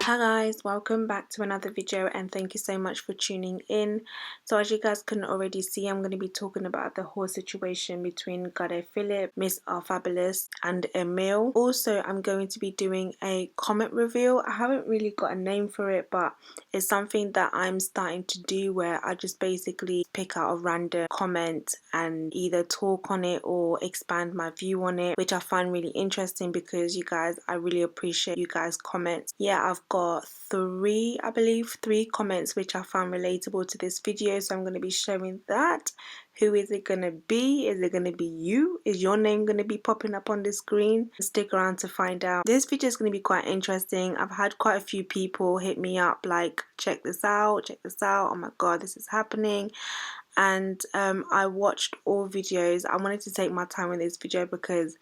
Hi guys, welcome back to another video and thank you so much for tuning in. So as you guys can already see, I'm going to be talking about the whole situation between Phillip, Miss Rfabulous and Emil. Also, I'm going to be doing a comment reveal. I haven't really got a name for it, but it's something that I'm starting to do where I just basically pick out a random comment and either talk on it or expand my view on it, which I find really interesting because you guys, I really appreciate you guys' comments. Yeah, I've got three comments which I found relatable to this video, so I'm going to be showing that. Who is it going to be? Is it going to be you? Is your name going to be popping up on the screen? Stick around to find out. This video is going to be quite interesting. I've had quite a few people hit me up like, check this out, oh my god, this is happening. And I watched all videos. I wanted to take my time with this video because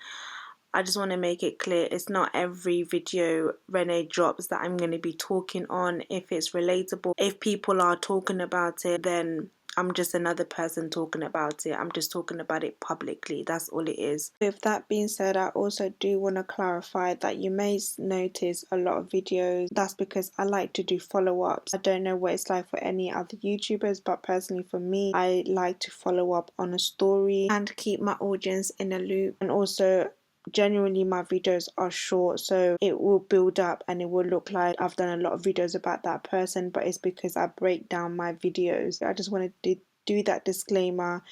I just want to make it clear it's not every video Renee drops that I'm going to be talking on. If it's relatable, if people are talking about it, then I'm just another person talking about it. I'm just talking about it publicly. That's all it is. With that being said, I also do want to clarify that you may notice a lot of videos. That's because I like to do follow-ups. I don't know what it's like for any other YouTubers, but personally for me, I like to follow up on a story and keep my audience in a loop. And also, generally my videos are short, so it will build up and it will look like I've done a lot of videos about that person, but it's because I break down my videos. I just wanted to do that disclaimer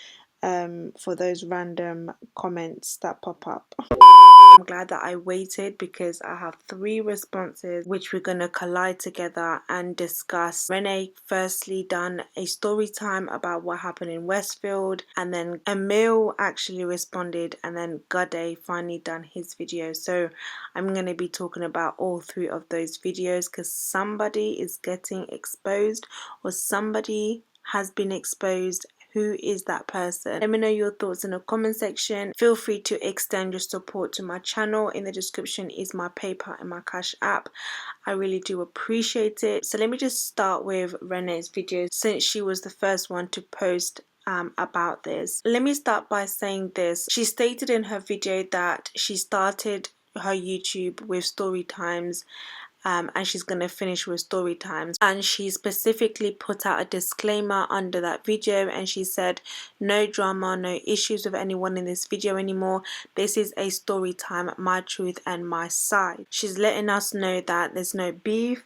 for those random comments that pop up. I'm glad that I waited because I have three responses which we're going to collide together and discuss. Renee firstly done a story time about what happened in Westfield, and then Emil actually responded, and then Gade finally done his video. So I'm going to be talking about all three of those videos because somebody is getting exposed or somebody has been exposed. Who is that person? Let me know your thoughts in the comment section. Feel free to extend your support to my channel. In the description is my PayPal and my Cash app. I really do appreciate it. So let me just start with Renee's video since she was the first one to post about this. Let me start by saying this. She stated in her video that she started her YouTube with story times, and she's going to finish with story times, and she specifically put out a disclaimer under that video, and she said no drama, no issues with anyone in this video anymore. This is a story time, my truth and my side. She's letting us know that there's no beef.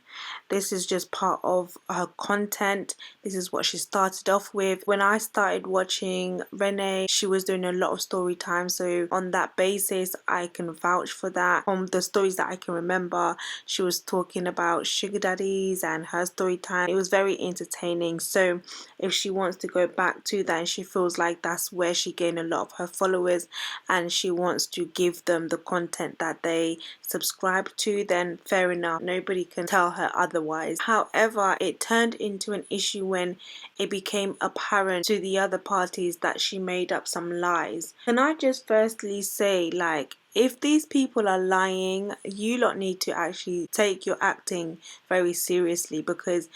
This is just part of her content. This is what she started off with. When I started watching Renee, she was doing a lot of story time, so on that basis I can vouch for that. From the stories that I can remember, she was talking about sugar daddies and her story time. It was very entertaining, so if she wants to go back to that and she feels like that's where she gained a lot of her followers and she wants to give them the content that they subscribe to, then fair enough. Nobody can tell her otherwise. However, it turned into an issue when it became apparent to the other parties that she made up some lies. Can I just firstly say, like, if these people are lying, you lot need to actually take your acting very seriously, because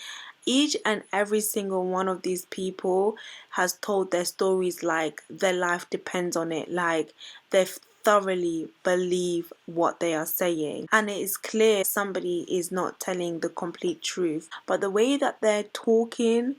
each and every single one of these people has told their stories like their life depends on it, like they thoroughly believe what they are saying, and it is clear somebody is not telling the complete truth. But the way that they're talking,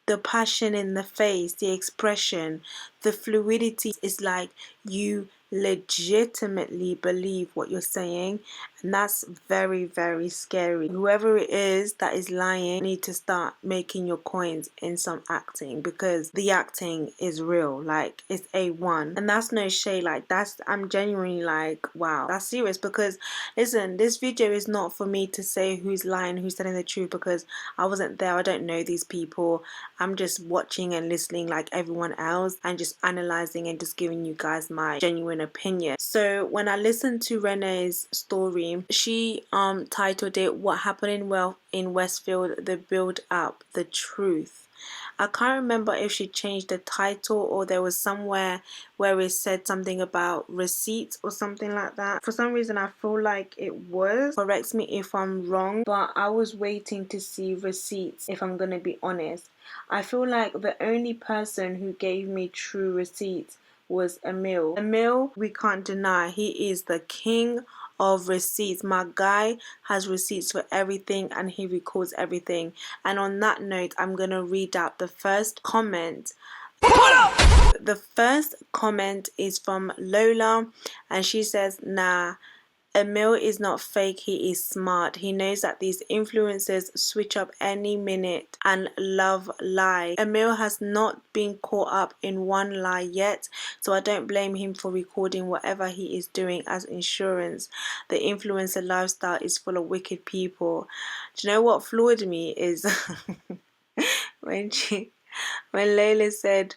the passion in the face, the expression, the fluidity, is like you legitimately believe what you're saying, and that's very, very scary. Whoever it is that is lying, you need to start making your coins in some acting, because the acting is real, like it's A1, and that's no shade. Like, that's, I'm genuinely like, wow, that's serious. Because listen, this video is not for me to say who's lying, who's telling the truth, because I wasn't there, I don't know these people. I'm just watching and listening like everyone else and just analyzing and just giving you guys my genuine opinion. So when I listened to Renee's story, she titled it "What Happened in Westfield, the Build Up, the Truth." I can't remember if she changed the title or there was somewhere where it said something about receipts or something like that. For some reason I feel like it was. Correct me if I'm wrong, but I was waiting to see receipts, if I'm gonna be honest. I feel like the only person who gave me true receipts was Emil. Emil, we can't deny, he is the king of receipts. My guy has receipts for everything and he records everything. And on that note, I'm gonna read out the first comment. The first comment is from Lola, and she says, nah, Emil is not fake, he is smart. He knows that these influencers switch up any minute and love lie. Emil has not been caught up in one lie yet, so I don't blame him for recording whatever he is doing as insurance. The influencer lifestyle is full of wicked people. Do you know what floored me is when Layla said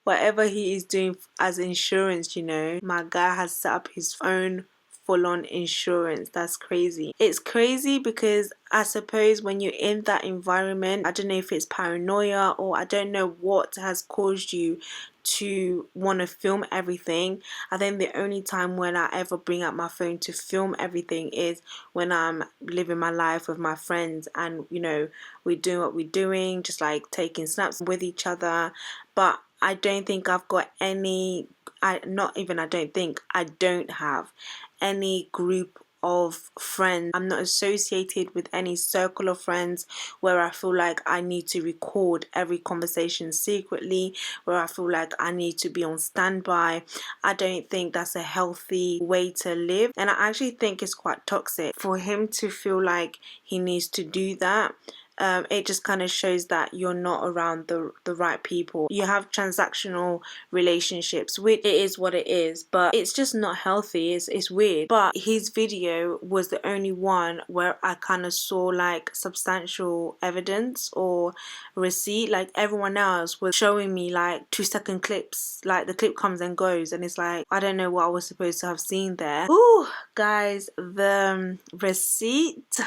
whatever he is doing as insurance, you know, my guy has set up his own full-on insurance. That's crazy. It's crazy because I suppose when you're in that environment, I don't know if it's paranoia or I don't know what has caused you to want to film everything. I think the only time when I ever bring out my phone to film everything is when I'm living my life with my friends and, you know, we're doing what we're doing, just like taking snaps with each other. But I don't think I've got any, I don't have any group of friends. I'm not associated with any circle of friends where I feel like I need to record every conversation secretly, where I feel like I need to be on standby. I don't think that's a healthy way to live, and I actually think it's quite toxic for him to feel like he needs to do that. It just kind of shows that you're not around the right people. You have transactional relationships, which it is what it is, but it's just not healthy. It's weird. But his video was the only one where I kind of saw like substantial evidence or receipt. Like everyone else was showing me like 2-second clips, like the clip comes and goes, and it's like I don't know what I was supposed to have seen there. Ooh, guys, the receipt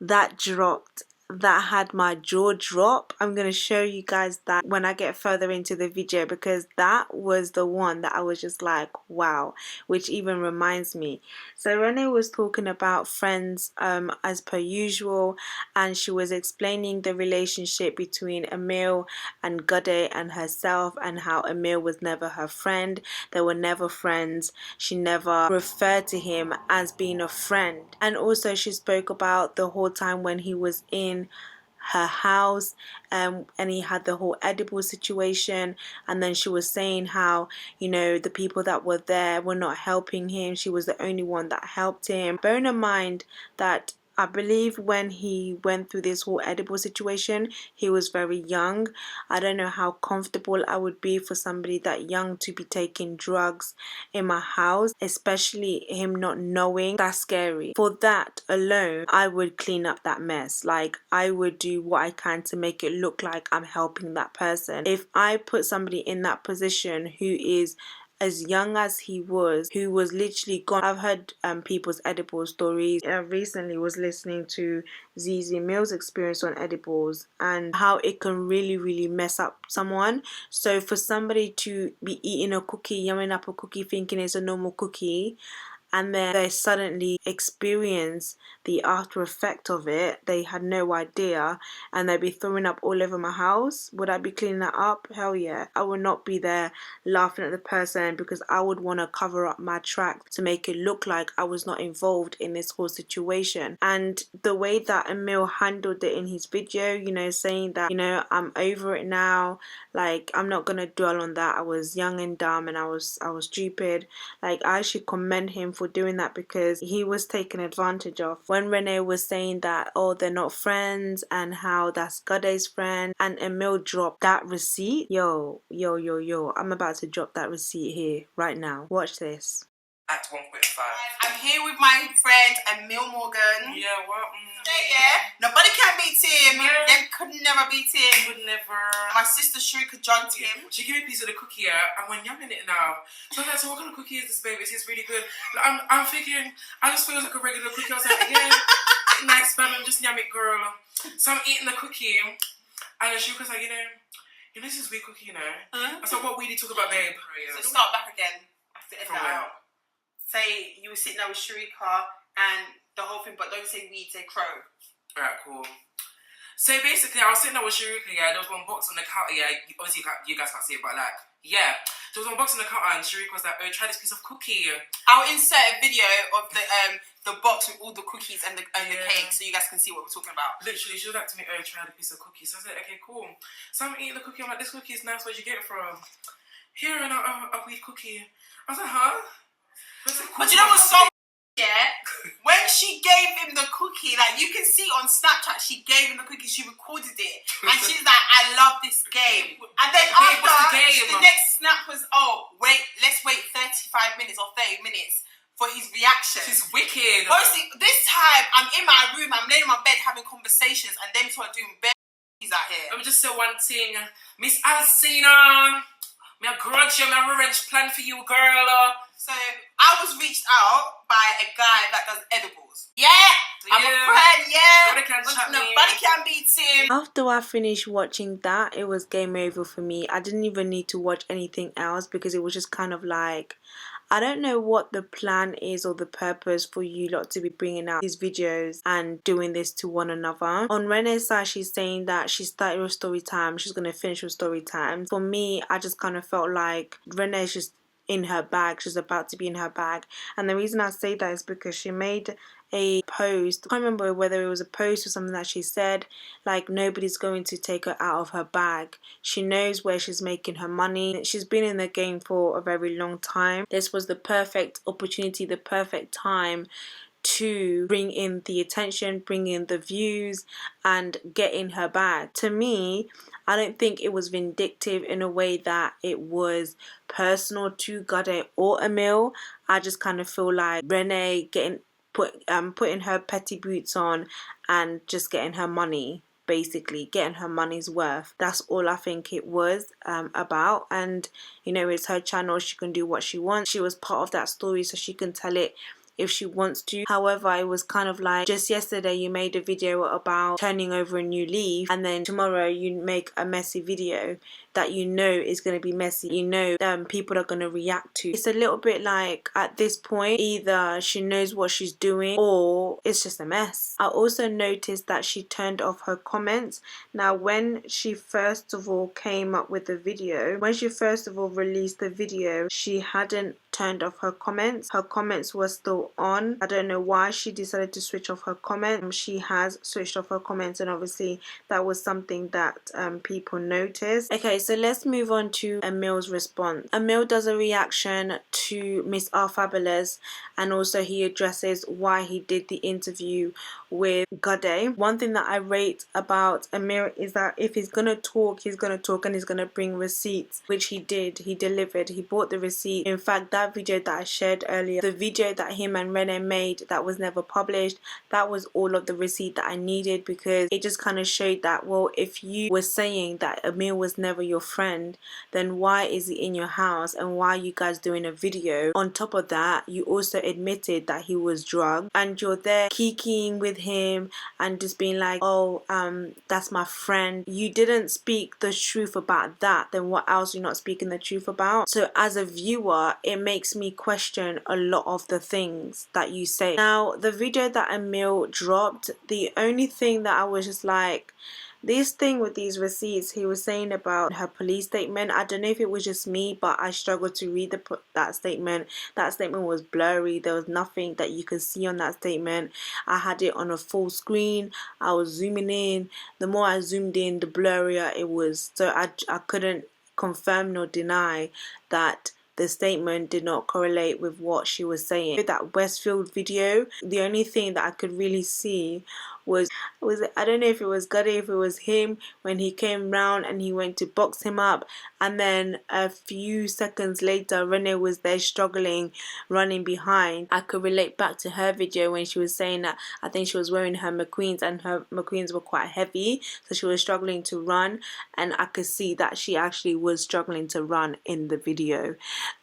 that dropped, that had my jaw drop. I'm gonna show you guys that when I get further into the video, because that was the one that I was just like wow, which even reminds me. So Renee was talking about friends as per usual, and she was explaining the relationship between Emil and Gade and herself, and how Emil was never her friend. They were never friends. She never referred to him as being a friend. And also she spoke about the whole time when he was in her house, and he had the whole edible situation, and then she was saying how, you know, the people that were there were not helping him. She was the only one that helped him. Bearing in mind that I believe when he went through this whole edible situation, he was very young. I don't know how comfortable I would be for somebody that young to be taking drugs in my house, especially him not knowing. That's scary. For that alone, I would clean up that mess. Like, I would do what I can to make it look like I'm helping that person. If I put somebody in that position who is as young as he was, who was literally gone. I've heard people's edible stories. I recently was listening to ZZ Mill's experience on edibles and how it can really mess up someone. So for somebody to be eating a cookie, yumming up a cookie thinking it's a normal cookie, and then they suddenly experience the after effect of it, they had no idea, and they'd be throwing up all over my house. Would I be cleaning that up? Hell yeah. I would not be there laughing at the person, because I would want to cover up my tracks to make it look like I was not involved in this whole situation. And the way that Emil handled it in his video, you know, saying that, you know, I'm over it now, like I'm not gonna dwell on that, I was young and dumb and I was stupid. Like, I should commend him for doing that, because he was taken advantage of. When Renee was saying that, oh, they're not friends, and how that's Gade's friend, and Emil dropped that receipt. Yo, I'm about to drop that receipt here right now. Watch this. At 1.5. I'm here with my friend Emil Morgan. Yeah, well, yeah. Nobody can beat him. Yeah. They could never beat him. would never. My sister Shrika drugged him. She gave me a piece of the cookie, yeah, and when yumming it now. So I was like, so what kind of cookie is this, baby? It tastes really good. Like, I'm thinking, I just feel like a regular cookie. I was like, yeah, nice, but I'm just yum it, girl. So I'm eating the cookie, and then she was like, you know, this is weed cookie, you know. I said, what weed you talk about, babe? So start back again. I have to edit From that where? out. Say you were sitting there with Shrika and the whole thing, but don't say weed, say crow. Alright, cool. So basically, I was sitting there with Sharika, yeah, there was one box on the counter, yeah, obviously you guys can't see it, but like, yeah. She was unboxing the cutter and Sharika was like, oh, try this piece of cookie. I'll insert a video of the box with all the cookies and the cake so you guys can see what we're talking about. Literally, she was like to me, oh, try the piece of cookie. So I said, okay, cool. So I'm eating the cookie. I'm like, this cookie is nice. Where'd you get it from? Here, and a weed cookie. I was like, huh? But you know what's so when she gave him the cookie, like you can see on Snapchat, she gave him the cookie, she recorded it, and she's like, I love this game. And then after, the next snap was, oh, let's wait 35 minutes or 30 minutes for his reaction. She's wicked. Honestly, this time, I'm in my room, I'm laying in my bed having conversations, and them two are doing bare out here. Let me just say one thing. Miss Alcina, me a grudge you, me a revenge plan for you, girl. So I was reached out by a guy that does edibles. Yeah, I'm a friend. Yeah, nobody can beat him. After I finished watching that, it was game over for me. I didn't even need to watch anything else because it was just kind of like, I don't know what the plan is or the purpose for you lot to be bringing out these videos and doing this to one another. On Renee's side, she's saying that she started with story time, she's going to finish with story time. For me, I just kind of felt like Renee's just in her bag, she's about to be in her bag. And the reason I say that is because she made a post, I can't remember whether it was a post or something that she said like nobody's going to take her out of her bag. She knows where she's making her money. She's been in the game for a very long time. This was the perfect opportunity, the perfect time to bring in the attention, bring in the views and get in her bag. To me, I don't think it was vindictive in a way that it was personal to Gade or Emil. I just kind of feel like Renee putting her petty boots on and just getting her money, basically getting her money's worth. That's all I think it was about. And you know, it's her channel, she can do what she wants. She was part of that story, so she can tell it if she wants to. However, it was kind of like, just yesterday you made a video about turning over a new leaf, and then tomorrow you make a messy video that you know is going to be messy, you know people are going to react to. It's a little bit like, at this point, either she knows what she's doing or it's just a mess. I also noticed that she turned off her comments. Now, when she first of all came up with the video, when she first of all released the video, she hadn't turned off her comments. Her comments were still on. I don't know why she decided to switch off her comments. She has switched off her comments, and obviously that was something that people noticed. Okay, so let's move on to Emil's response. Emil does a reaction to Miss Rfabulous, and also he addresses why he did the interview with Gade. One thing that I rate about Emil is that if he's gonna talk, he's gonna talk, and he's gonna bring receipts, which he did. He delivered. He brought the receipt. In fact, that video that I shared earlier, the video that him and Renee made that was never published, that was all of the receipt that I needed, because it just kind of showed that, well, if you were saying that Emil was never your friend, then why is he in your house and why are you guys doing a video? On top of that, you also admitted that he was drugged, and you're there kikiing with him and just being like, oh, that's my friend. You didn't speak the truth about that. Then what else are you not speaking the truth about? So as a viewer, it makes me question a lot of the things that you say. Now, the video that Emil dropped, the only thing that I was just like, this thing with these receipts, he was saying about her police statement. I don't know if it was just me, but I struggled to read that statement. That statement was blurry. There was nothing that you could see on that statement. I had it on a full screen. I was zooming in. The more I zoomed in, the blurrier it was. So I couldn't confirm nor deny that the statement did not correlate with what she was saying. With that Westfield video, the only thing that I could really see was I don't know if it was Gade, if it was him, when he came round and he went to box him up, and then a few seconds later Renee was there struggling, running behind. I could relate back to her video when she was saying that I think she was wearing her McQueens and her McQueens were quite heavy, so she was struggling to run, and I could see that she actually was struggling to run in the video.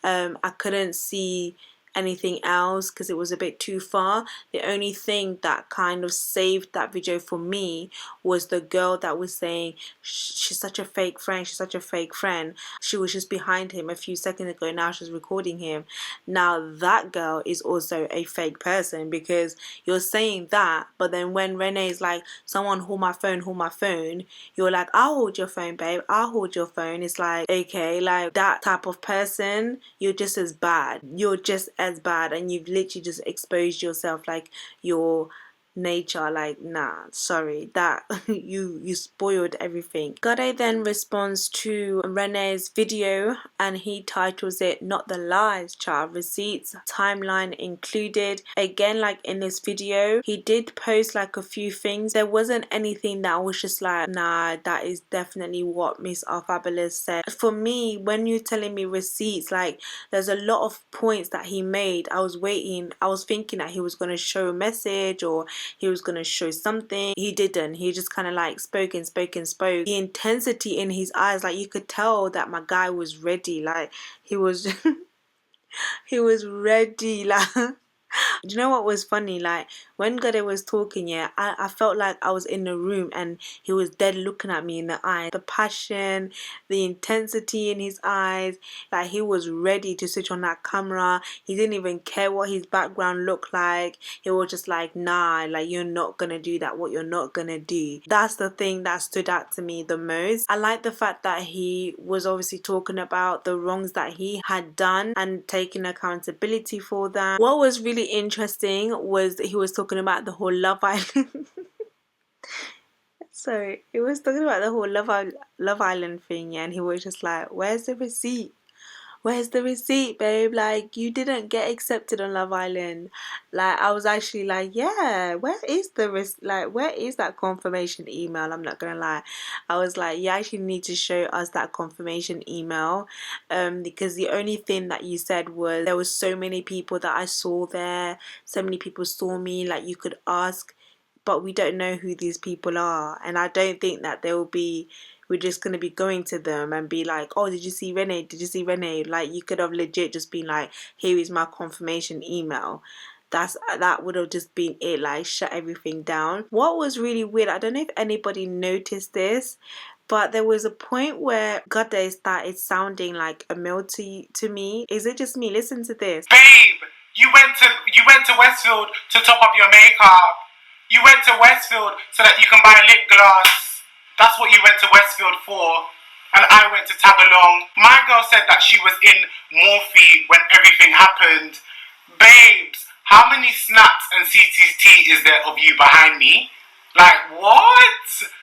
I couldn't see anything else because it was a bit too far. The only thing that kind of saved that video for me was the girl that was saying she's such a fake friend, she's such a fake friend. She was just behind him a few seconds ago, now she's recording him. Now that girl is also a fake person, because you're saying that, but then when Renee's like, someone hold my phone, you're like, I'll hold your phone, babe, I'll hold your phone. It's like, okay, like that type of person, you're just as bad. You're just as bad, and you've literally just exposed yourself, like your nature. Like, nah, sorry, that you spoiled everything. Gade then responds to Renee's video and he titles it "Not the Lies, Child, Receipts, Timeline Included." Again, like in this video, he did post like a few things. There wasn't anything that was just like, nah, that is definitely what Miss Rfabulous said. For me, when you're telling me receipts, like there's a lot of points that he made. I was thinking that he was going to show a message or he was going to show something. He didn't. He just kind of like spoke. The intensity in his eyes, like you could tell that my guy was ready. Like he was he was ready. Like do you know what was funny? Like when Gade was talking, yeah, I felt like I was in the room and he was dead looking at me in the eye. The passion, the intensity in his eyes, like he was ready to switch on that camera. He didn't even care what his background looked like. He was just like, nah, like you're not gonna do that, what you're not gonna do. That's the thing that stood out to me the most. I like the fact that he was obviously talking about the wrongs that he had done and taking accountability for that. What was really interesting was that he was talking about the whole Love Island. Sorry, he was talking about the whole Love Island thing, yeah, and he was just like, "Where's the receipt? Where's the receipt, babe? Like, you didn't get accepted on Love Island." Like, I was actually like, yeah, where is where is that confirmation email? I'm not gonna lie. I was like, you actually need to show us that confirmation email. Because the only thing that you said was there was so many people that I saw there, so many people saw me, like you could ask, but we don't know who these people are. And I don't think that we're just going to be going to them and be like, oh, did you see Renee? Did you see Renee? Like, you could have legit just been like, here is my confirmation email. That would have just been it, like shut everything down. What was really weird, I don't know if anybody noticed this, but there was a point where Gade started sounding like Emil to me. Is it just me? Listen to this. Babe, you went to Westfield to top up your makeup. You went to Westfield so that you can buy lip gloss. That's what you went to Westfield for. And I went to tag along. My girl said that she was in Morphe when everything happened. Babes, how many snaps and CCT is there of you behind me? Like, what?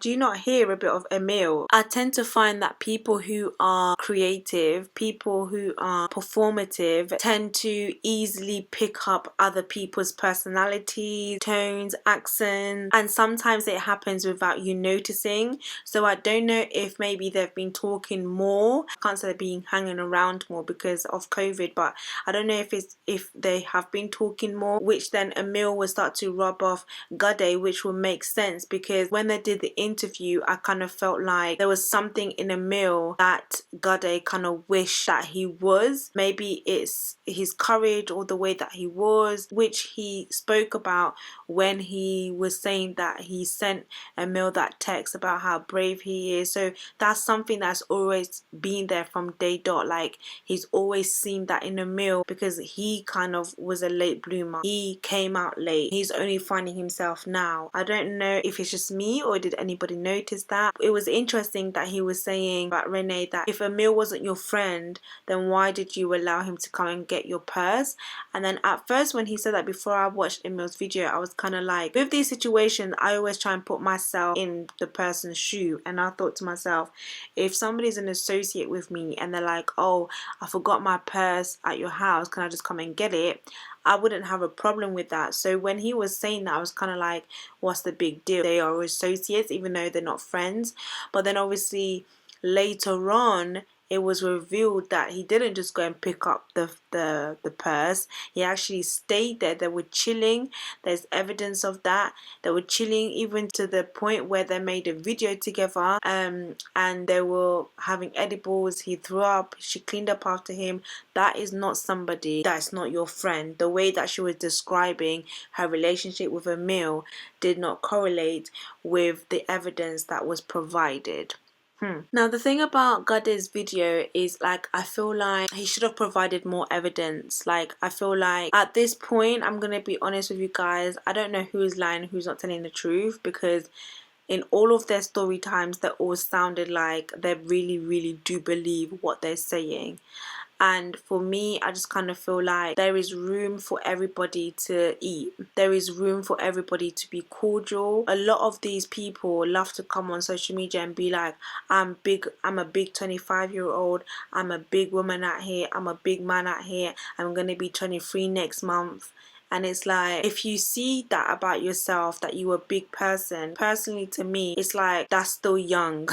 Do you not hear a bit of Emil? I tend to find that people who are creative, people who are performative, tend to easily pick up other people's personalities, tones, accents, and sometimes it happens without you noticing. So I don't know if maybe they've been talking more. I can't say they're being hanging around more because of COVID, but I don't know if they have been talking more, which then Emil will start to rub off Gade, which will make sense because when they did the interview, I kind of felt like there was something in Emil that Gade kind of wished that he was. Maybe it's his courage or the way that he was, which he spoke about when he was saying that he sent Emil that text about how brave he is. So that's something that's always been there from day dot. Like, he's always seen that in Emil because he kind of was a late bloomer. He came out late. He's only finding himself now. I don't know if it's just me or did anybody notice that. It was interesting that he was saying about Renee that if Emil wasn't your friend, then why did you allow him to come and get your purse? And then at first when he said that, before I watched Emil's video, I was kind of like, with these situations, I always try and put myself in the person's shoe. And I thought to myself, if somebody's an associate with me and they're like, oh, I forgot my purse at your house, can I just come and get it? I wouldn't have a problem with that. So when he was saying that, I was kind of like, what's the big deal? They are associates even though they're not friends. But then obviously later on it was revealed that he didn't just go and pick up the purse. He actually stayed there. They were chilling. There's evidence of that. They were chilling even to the point where they made a video together, and they were having edibles. He threw up, she cleaned up after him. That is not somebody, that's not your friend. The way that she was describing her relationship with Emil did not correlate with the evidence that was provided. Now the thing about Gade's video is, like, I feel like he should have provided more evidence. Like, I feel like at this point, I'm gonna be honest with you guys, I don't know who's lying, who's not telling the truth, because in all of their story times, they all sounded like they really do believe what they're saying. And for me, I just kind of feel like there is room for everybody to eat. There is room for everybody to be cordial. A lot of these people love to come on social media and be like, I'm a big 25-year-old, I'm a big woman out here, I'm a big man out here, I'm gonna be 23 next month. And it's like, if you see that about yourself, that you're a big person, personally to me, it's like, that's still young.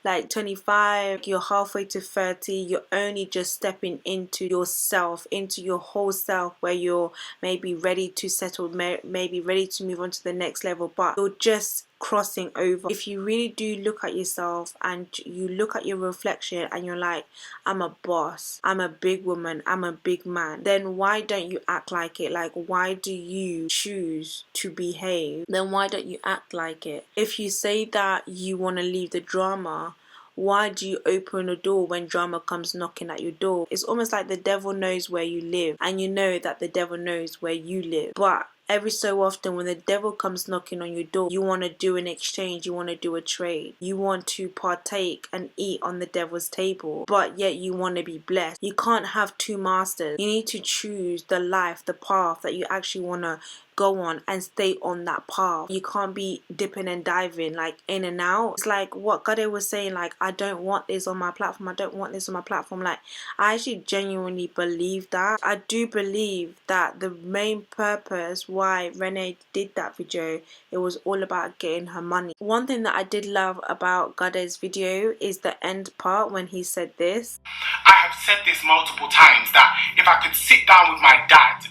Like 25, you're halfway to 30, you're only just stepping into yourself, into your whole self, where you're maybe ready to settle, maybe ready to move on to the next level, but you're just crossing over. If you really do look at yourself and you look at your reflection and you're like, I'm a boss, I'm a big woman, I'm a big man, then why don't you act like it? Like, why do you choose to behave? Then why don't you act like it? If you say that you want to leave the drama, why do you open the door when drama comes knocking at your door? It's almost like the devil knows where you live, and you know that the devil knows where you live. But every so often, when the devil comes knocking on your door, you want to do an exchange, you want to do a trade, you want to partake and eat on the devil's table, but yet you want to be blessed. You can't have two masters. You need to choose the life, the path that you actually want to go on and stay on that path. You can't be dipping and diving, like, in and out. It's like what Gade was saying, like, I don't want this on my platform, I don't want this on my platform. Like, I actually genuinely believe that. I do believe that the main purpose why Renee did that video, it was all about getting her money. One thing that I did love about Gade's video is the end part when he said this. I have said this multiple times, that if I could sit down with my dad,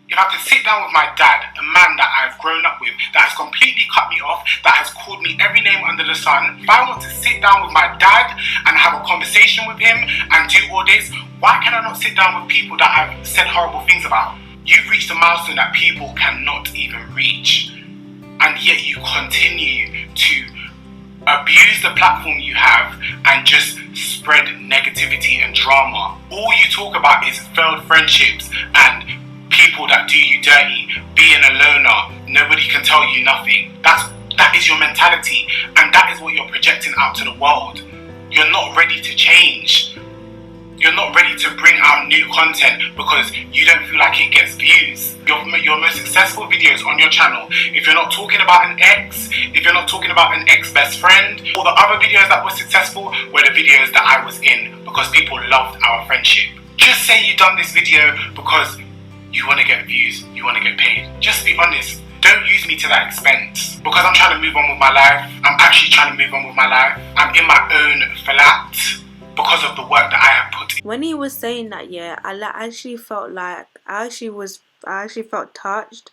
a man that I've grown up with, that has completely cut me off, that has called me every name under the sun, if I want to sit down with my dad and have a conversation with him and do all this, why can I not sit down with people that I've said horrible things about? You've reached a milestone that people cannot even reach, and yet you continue to abuse the platform you have and just spread negativity and drama. All you talk about is failed friendships and people that do you dirty, being a loner, nobody can tell you nothing. That is your mentality, and that is what you're projecting out to the world. You're not ready to change. You're not ready to bring out new content because you don't feel like it gets views. Your most successful videos on your channel, if you're not talking about an ex, if you're not talking about an ex-best friend, all the other videos that were successful were the videos that I was in because people loved our friendship. Just say you've done this video because you want to get views, you want to get paid. Just be honest. Don't use me to that expense. Because I'm trying to move on with my life. I'm actually trying to move on with my life. I'm in my own flat because of the work that I have put in. When he was saying that, yeah, I actually felt like, I actually felt touched,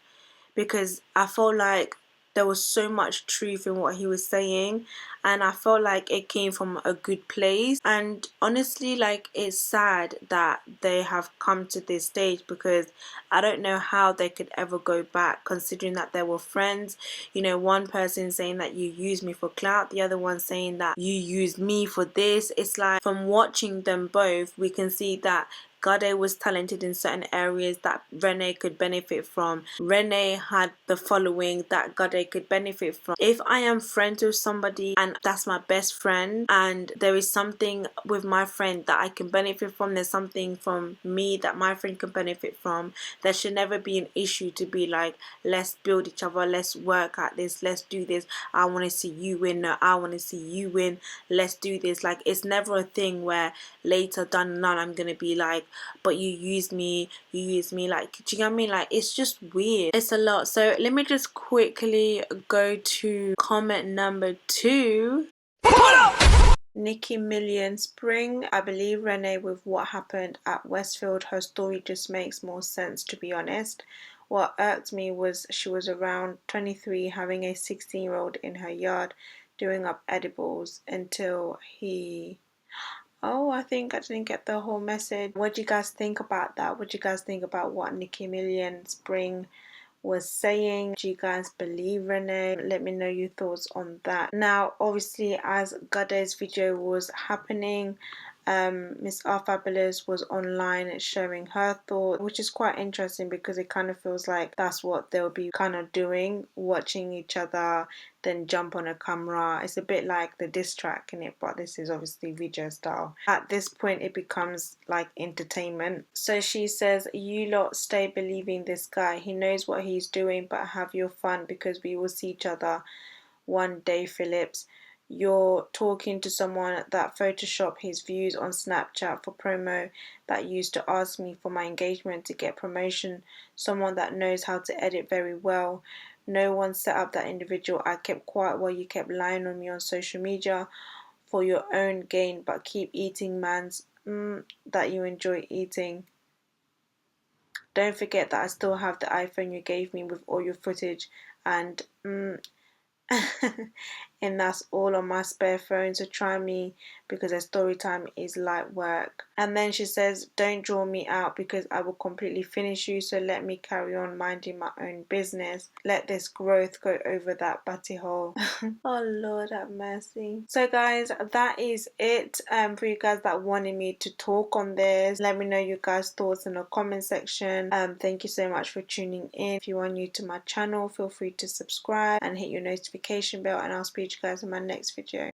because I felt like there was so much truth in what he was saying, and I felt like it came from a good place. And honestly, like, it's sad that they have come to this stage, because I don't know how they could ever go back, considering that they were friends. You know, one person saying that you used me for clout, the other one saying that you used me for this. It's like, from watching them both, we can see that Gade was talented in certain areas that Renee could benefit from. Renee had the following that Gade could benefit from. If I am friends with somebody and that's my best friend, and there is something with my friend that I can benefit from, there's something from me that my friend can benefit from, there should never be an issue to be like, let's build each other, let's work at this, let's do this, I want to see you win, no, I want to see you win, let's do this. Like, it's never a thing where later down the line I'm gonna be like, but you used me, like, do you know what I mean? Like, it's just weird. It's a lot. So let me just quickly go to comment number 2. Nicki Million Spring. I believe Renee with what happened at Westfield. Her story just makes more sense, to be honest. What irked me was she was around 23 having a 16-year-old in her yard doing up edibles until he... Oh, I think I didn't get the whole message. What do you guys think about that? What do you guys think about what Nicki Million Spring was saying? Do you guys believe Renee? Let me know your thoughts on that. Now, obviously, as Gade's video was happening, Miss Rfabulous was online sharing her thoughts, which is quite interesting because it kind of feels like that's what they'll be kind of doing, watching each other, then jump on a camera. It's a bit like the diss track in it, but this is obviously video style. At this point, it becomes like entertainment. So she says, "You lot stay believing this guy. He knows what he's doing, but have your fun because we will see each other one day, Phillips. You're talking to someone that photoshopped his views on Snapchat for promo, that used to ask me for my engagement to get promotion, someone that knows how to edit very well. No one set up that individual. I kept quiet while you kept lying on me on social media for your own gain, but keep eating man's that you enjoy eating. Don't forget that I still have the iPhone you gave me with all your footage and and that's all on my spare phone, so try me because a story time is light work." And then she says, "Don't draw me out because I will completely finish you, so let me carry on minding my own business. Let this growth go over that butty hole." Oh Lord have mercy. So guys, that is it for you guys that wanted me to talk on this. Let me know your guys' thoughts in the comment section. Thank you so much for tuning in. If you are new to my channel, feel free to subscribe and hit your notification bell, and I'll speak to you guys in my next video.